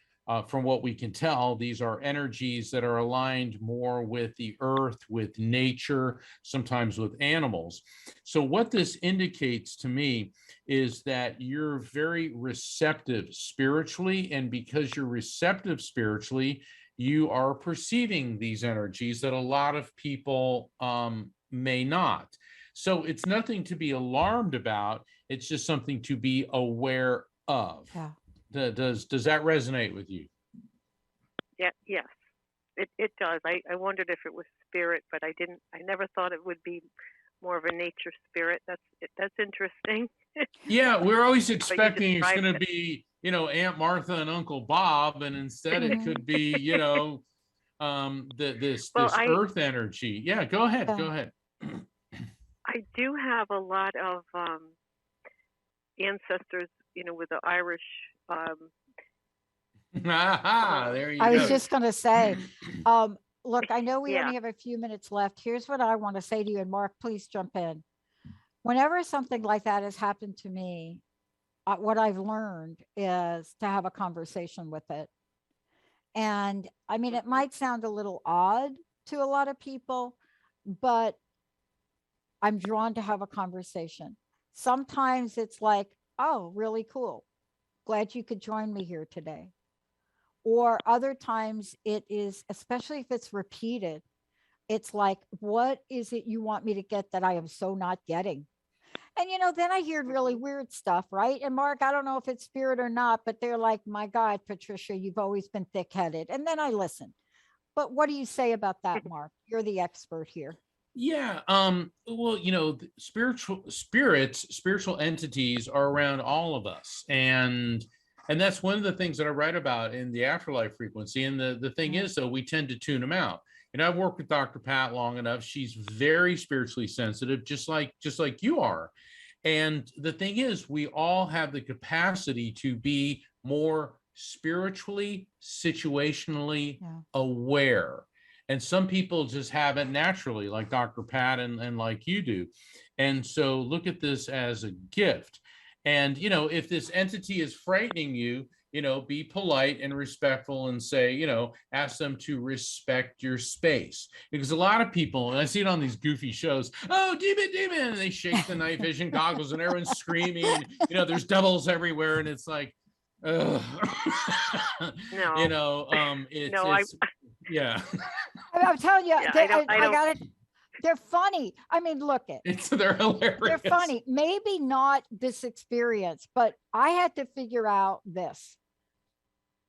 Speaker 2: from what we can tell, these are energies that are aligned more with the earth, with nature, sometimes with animals. So what this indicates to me is that you're very receptive spiritually. And because you're receptive spiritually, you are perceiving these energies that a lot of people may not. So it's nothing to be alarmed about. It's just something to be aware of.
Speaker 1: Yeah.
Speaker 2: Does that resonate with you?
Speaker 7: Yeah, yes, it does. I wondered if it was spirit, but I never thought it would be more of a nature spirit. That's interesting.
Speaker 2: Yeah, we're always
Speaker 7: But you
Speaker 2: expecting it's
Speaker 7: described
Speaker 2: going to
Speaker 7: it.
Speaker 2: be, Aunt Martha and Uncle Bob, and instead it could be, this
Speaker 7: Well,
Speaker 2: earth energy. Yeah, go ahead.
Speaker 1: Yeah.
Speaker 2: Go ahead.
Speaker 7: I do have a lot of ancestors, with the Irish.
Speaker 2: There you
Speaker 1: I
Speaker 2: go.
Speaker 1: was just going to say, look, I know we
Speaker 7: Yeah.
Speaker 1: only have a few minutes left. Here's what I want to say to you, and Mark, please jump in. Whenever something like that has happened to me, what I've learned is to have a conversation with it. And I mean, it might sound a little odd to a lot of people, but I'm drawn to have a conversation. Sometimes it's like, oh, really cool. Glad you could join me here today. Or other times it is, especially if it's repeated, it's like, what is it you want me to get that I am so not getting? And, then I hear really weird stuff, right? And Mark, I don't know if it's spirit or not, but they're like, my God, Patricia, you've always been thick-headed. And then I listen. But what do you say about that, Mark? You're the expert here.
Speaker 2: Yeah. Well, spiritual entities are around all of us. And that's one of the things that I write about in the afterlife frequency. And the thing is, though, we tend to tune them out. And I've worked with Dr. Pat long enough. She's very spiritually sensitive, just like you are. And the thing is, we all have the capacity to be more spiritually, situationally aware. And some people just have it naturally, like Dr. Pat and like you do. And so look at this as a gift. And, if this entity is frightening you, be polite and respectful and say, ask them to respect your space. Because a lot of people, and I see it on these goofy shows, oh, demon, and they shake the night vision goggles and everyone's screaming. And, there's devils everywhere. And it's like, ugh.
Speaker 7: No.
Speaker 2: Yeah.
Speaker 1: I'm telling you,
Speaker 7: Yeah, I don't-
Speaker 1: got it. They're funny. I mean, look it.
Speaker 2: They're hilarious.
Speaker 1: They're funny. Maybe not this experience, but I had to figure out this.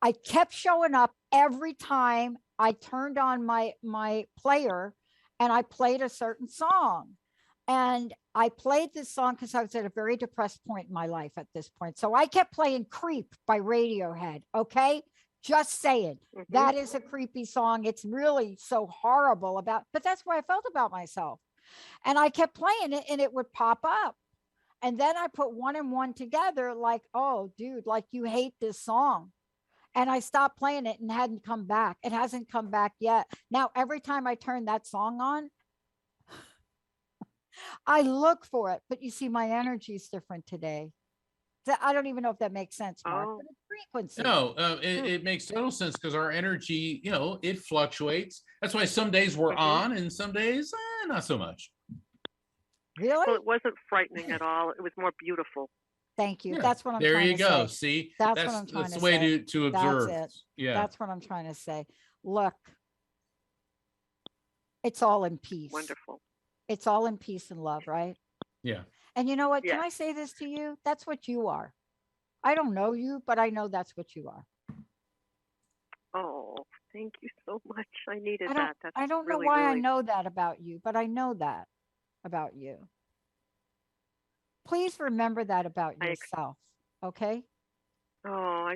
Speaker 1: I kept showing up every time I turned on my player and I played a certain song. And I played this song because I was at a very depressed point in my life at this point. So I kept playing Creep by Radiohead. Okay. Just saying, that is a creepy song. It's really so horrible but that's where I felt about myself. And I kept playing it and it would pop up. And then I put one and one together like, oh, dude, like you hate this song. And I stopped playing it and hadn't come back. It hasn't come back yet. Now, every time I turn that song on, I look for it. But you see, my energy is different today. I don't even know if that makes sense, Mark.
Speaker 7: Oh.
Speaker 1: But it's frequency.
Speaker 2: No, it makes total sense because our energy, it fluctuates. That's why some days we're on and some days not so much.
Speaker 1: Really?
Speaker 7: Well, it wasn't frightening at all. It was more beautiful.
Speaker 1: Thank you.
Speaker 2: Yeah,
Speaker 1: That's what I'm
Speaker 2: there
Speaker 1: trying
Speaker 2: you
Speaker 1: to
Speaker 2: go.
Speaker 1: say.
Speaker 2: See,
Speaker 1: That's what I'm trying
Speaker 2: that's
Speaker 1: to
Speaker 2: the way
Speaker 1: say.
Speaker 2: to observe.
Speaker 1: That's it.
Speaker 2: Yeah,
Speaker 1: That's what I'm trying to say. Look, it's all in peace.
Speaker 7: Wonderful.
Speaker 1: It's all in peace and love, right?
Speaker 2: yeah.
Speaker 1: And you know what? Can
Speaker 7: Yes.
Speaker 1: I say this to you? That's what you are. I don't know you, but I know that's what you are.
Speaker 7: Oh, thank you so much. I needed
Speaker 1: I don't,
Speaker 7: that. That's
Speaker 1: I don't know
Speaker 7: really,
Speaker 1: why I
Speaker 7: really-
Speaker 1: know that about you, but I know that about you. Please remember that about
Speaker 7: I ex-
Speaker 1: yourself. Okay?
Speaker 7: Oh,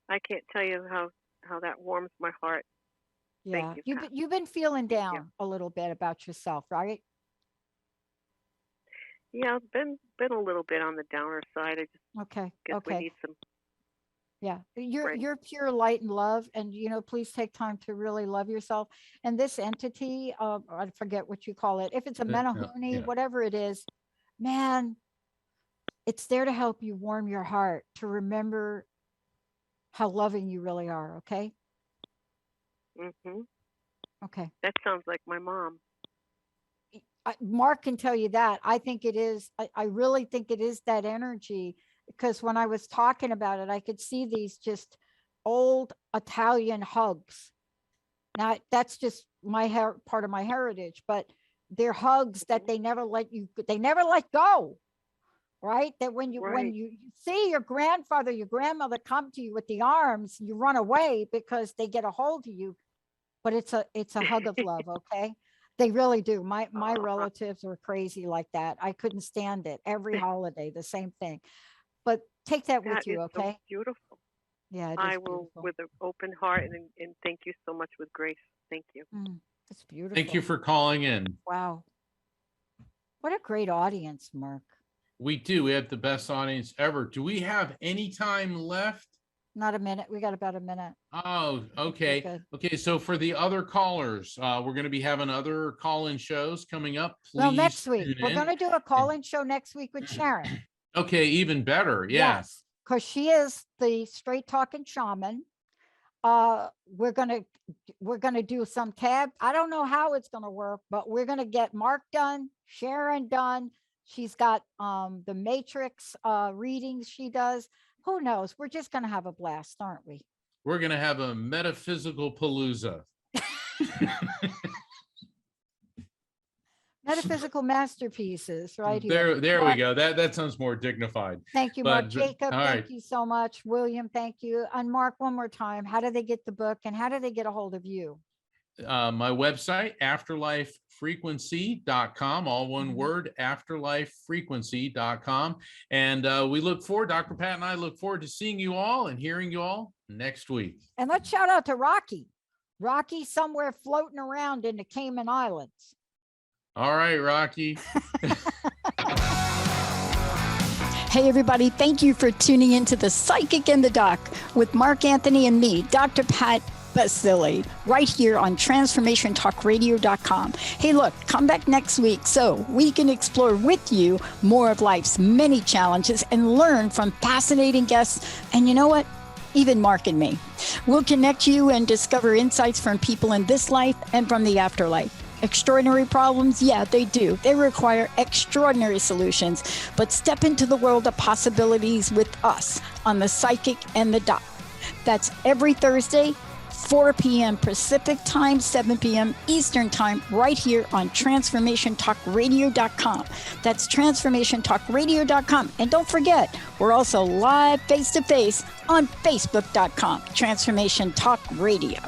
Speaker 7: I can't tell you how that warms my heart.
Speaker 1: Yeah.
Speaker 7: you, Pat.
Speaker 1: You've been feeling
Speaker 7: Thank you.
Speaker 1: down a little bit about yourself, right?
Speaker 7: Yeah, I've been a little bit on the downer side. I just
Speaker 1: Okay.
Speaker 7: guess we
Speaker 1: Okay.
Speaker 7: need some.
Speaker 1: Yeah, you're
Speaker 7: Right.
Speaker 1: you're pure light and love, and please take time to really love yourself. And this entity, I forget what you call it. If it's a
Speaker 2: Yeah,
Speaker 1: menahuni,
Speaker 2: yeah.
Speaker 1: whatever it is, man, it's there to help you warm your heart, to remember how loving you really are. Okay. Okay.
Speaker 7: That sounds like my mom.
Speaker 1: Mark can tell you that. I think it is. I really think it is that energy, because when I was talking about it, I could see these just old Italian hugs. Now that's just part of my heritage, but they're hugs that they never let go. Right? That when
Speaker 7: Right.
Speaker 1: you see your grandfather, your grandmother come to you with the arms, you run away because they get a hold of you. But it's a hug of love. Okay. They really do. My relatives are crazy like that. I couldn't stand it. Every holiday, the same thing. But take that with
Speaker 7: That
Speaker 1: you,
Speaker 7: is so
Speaker 1: okay?
Speaker 7: beautiful.
Speaker 1: Yeah, it is
Speaker 7: I will,
Speaker 1: beautiful.
Speaker 7: with an open heart, and thank you so much with grace. Thank you.
Speaker 1: It's beautiful.
Speaker 2: Thank you for calling in.
Speaker 1: Wow. What a great audience, Mark.
Speaker 2: We do. We have the best audience ever. Do we have any time left?
Speaker 1: Not a minute. We got about a minute.
Speaker 2: Oh, okay.
Speaker 1: good.
Speaker 2: Okay. So for the other callers, we're going to be having other call-in shows coming up.
Speaker 1: Well,
Speaker 2: Please
Speaker 1: next week.
Speaker 2: tune
Speaker 1: We're
Speaker 2: in.
Speaker 1: going to do a call-in show next week with Sharon.
Speaker 2: Okay, even better. Yeah.
Speaker 1: Yes, because she is the straight talking shaman. We're gonna do some tab. I don't know how it's gonna work, but we're gonna get Mark done, Sharon done. She's got the matrix readings she does. Who knows? We're just gonna have a blast, aren't we?
Speaker 2: We're going to have a metaphysical palooza.
Speaker 1: Metaphysical masterpieces right here.
Speaker 2: There we
Speaker 1: Mark,
Speaker 2: go. That sounds more dignified.
Speaker 1: Thank you, Mark.
Speaker 2: But,
Speaker 1: Jacob,
Speaker 2: all
Speaker 1: thank
Speaker 2: right.
Speaker 1: you so much. William, thank you. And Mark, one more time, how do they get the book and how do they get a hold of you?
Speaker 2: My website, afterlifefrequency.com, all one word, afterlifefrequency.com. And we look forward, Dr. Pat and I look forward to seeing you all and hearing you all next week.
Speaker 1: And let's shout out to Rocky. Rocky somewhere floating around in the Cayman Islands.
Speaker 2: All right, Rocky.
Speaker 1: Hey, everybody. Thank you for tuning into the Psychic in the Doc with Mark Anthony and me, Dr. Pat Baccili, right here on transformationtalkradio.com. Hey, look, come back next week so we can explore with you more of life's many challenges and learn from fascinating guests. And you know what? Even Mark and me. We'll connect you and discover insights from people in this life and from the afterlife. Extraordinary problems? Yeah, they do. They require extraordinary solutions. But step into the world of possibilities with us on The Psychic and the Doc. That's every Thursday, 4 p.m. Pacific Time, 7 p.m. Eastern Time, right here on TransformationTalkRadio.com. That's TransformationTalkRadio.com. And don't forget, we're also live face-to-face on Facebook.com, Transformation Talk Radio.